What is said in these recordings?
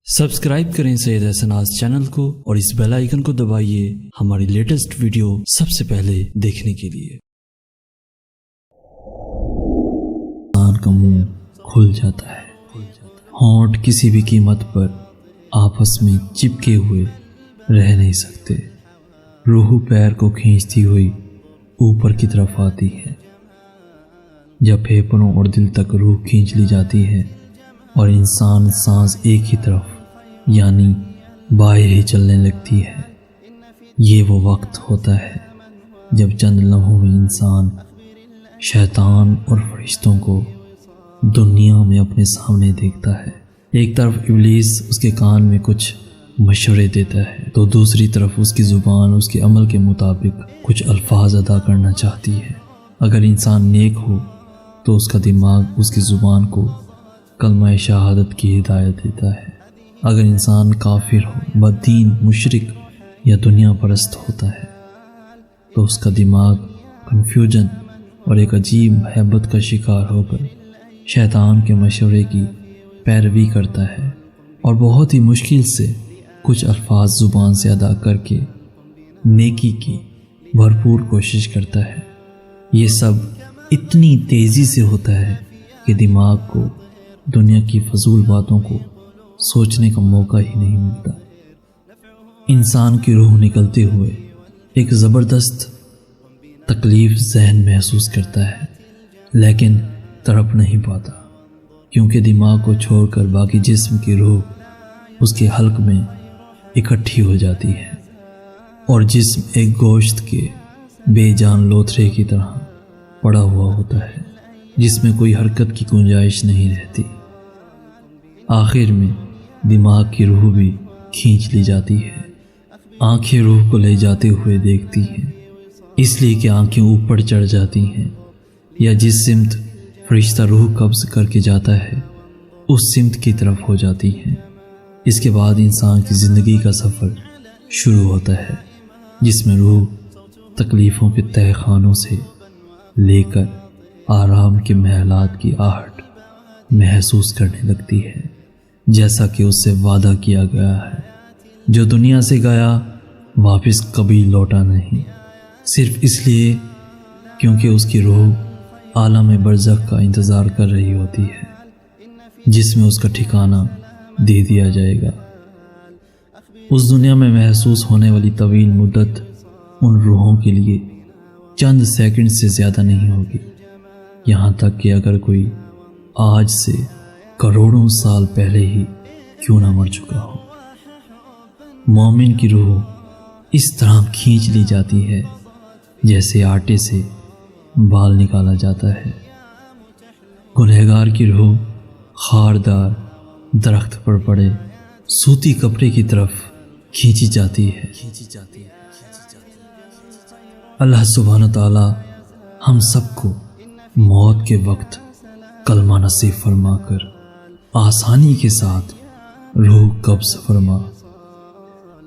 Subscribe کریں سید احسان channel کو اور اس بیل آئیکن کو دبائیے ہماری لیٹسٹ ویڈیو سب سے پہلے دیکھنے کے لیے۔ انسان کا منہ کھل جاتا ہے، ہونٹ کسی بھی قیمت پر آپس میں چپکے ہوئے رہ نہیں سکتے، روح پیر کو کھینچتی ہوئی اوپر کی طرف آتی ہے۔ جب پھیپھڑوں اور دل تک روح کھینچ لی جاتی ہے اور انسان سانس ایک ہی طرف یعنی بائیں ہی چلنے لگتی ہے، یہ وہ وقت ہوتا ہے جب چند لمحوں میں انسان شیطان اور فرشتوں کو دنیا میں اپنے سامنے دیکھتا ہے۔ ایک طرف ابلیس اس کے کان میں کچھ مشورے دیتا ہے تو دوسری طرف اس کی زبان اس کے عمل کے مطابق کچھ الفاظ ادا کرنا چاہتی ہے۔ اگر انسان نیک ہو تو اس کا دماغ اس کی زبان کو کلمہ شہادت کی ہدایت دیتا ہے، اگر انسان کافر ہو، بددین، مشرک یا دنیا پرست ہوتا ہے تو اس کا دماغ کنفیوژن اور ایک عجیب محبت کا شکار ہو کر شیطان کے مشورے کی پیروی کرتا ہے اور بہت ہی مشکل سے کچھ الفاظ زبان سے ادا کر کے نیکی کی بھرپور کوشش کرتا ہے۔ یہ سب اتنی تیزی سے ہوتا ہے کہ دماغ کو دنیا کی فضول باتوں کو سوچنے کا موقع ہی نہیں ملتا۔ انسان کی روح نکلتے ہوئے ایک زبردست تکلیف ذہن محسوس کرتا ہے، لیکن تڑپ نہیں پاتا کیونکہ دماغ کو چھوڑ کر باقی جسم کی روح اس کے حلق میں اکٹھی ہو جاتی ہے اور جسم ایک گوشت کے بے جان لوتھڑے کی طرح پڑا ہوا ہوتا ہے جس میں کوئی حرکت کی گنجائش نہیں رہتی۔ آخر میں دماغ کی روح بھی کھینچ لی جاتی ہے۔ آنکھیں روح کو لے جاتے ہوئے دیکھتی ہیں، اس لیے کہ آنکھیں اوپر چڑھ جاتی ہیں یا جس سمت فرشتہ روح قبض کر کے جاتا ہے اس سمت کی طرف ہو جاتی ہیں۔ اس کے بعد انسان کی زندگی کا سفر شروع ہوتا ہے جس میں روح تکلیفوں کے تہہ خانوں سے لے کر آرام کے محلات کی آہٹ محسوس کرنے لگتی ہے، جیسا کہ اس سے وعدہ کیا گیا ہے۔ جو دنیا سے گیا واپس کبھی لوٹا نہیں، صرف اس لیے کیونکہ اس کی روح عالم برزخ کا انتظار کر رہی ہوتی ہے جس میں اس کا ٹھکانہ دے دیا جائے گا۔ اس دنیا میں محسوس ہونے والی طویل مدت ان روحوں کے لیے چند سیکنڈ سے زیادہ نہیں ہوگی، یہاں تک کہ اگر کوئی آج سے کروڑوں سال پہلے ہی کیوں نہ مر چکا ہو۔ مومن کی روح اس طرح کھینچ لی جاتی ہے جیسے آٹے سے بال نکالا جاتا ہے۔ گنہگار کی روح خاردار درخت پر پڑے سوتی کپڑے کی طرف کھینچی جاتی ہے۔ اللہ سبحانہ تعالی ہم سب کو موت کے وقت کلمہ نصیب فرما کر آسانی کے ساتھ روح قبض فرما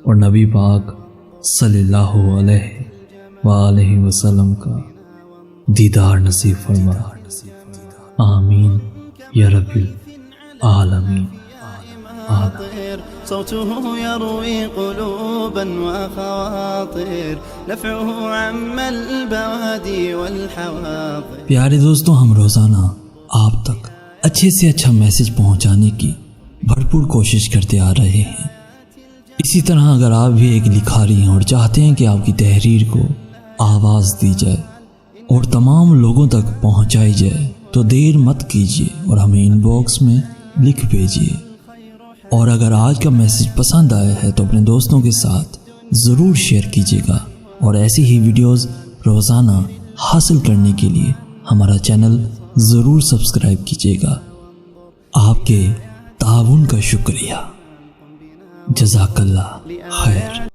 اور نبی پاک صلی اللہ علیہ وآلہ وسلم کا دیدار نصیب فرما، آمین یا رب العالمین۔ صوته يروي قلوبا وخواطر نفعه عم البوادي والحواضر۔ پیارے دوستوں، ہم روزانہ آپ تک اچھے سے اچھا میسج پہنچانے کی بھرپور کوشش کرتے آ رہے ہیں۔ اسی طرح اگر آپ بھی ایک لکھاری ہیں اور چاہتے ہیں کہ آپ کی تحریر کو آواز دی جائے اور تمام لوگوں تک پہنچائی جائے تو دیر مت کیجیے اور ہمیں ان باکس میں لکھ بھیجیے۔ اور اگر آج کا میسج پسند آیا ہے تو اپنے دوستوں کے ساتھ ضرور شیئر کیجیے گا، اور ایسی ہی ویڈیوز روزانہ حاصل کرنے کے لیے ہمارا چینل ضرور سبسکرائب کیجیے گا۔ آپ کے تعاون کا شکریہ۔ جزاک اللہ خیر۔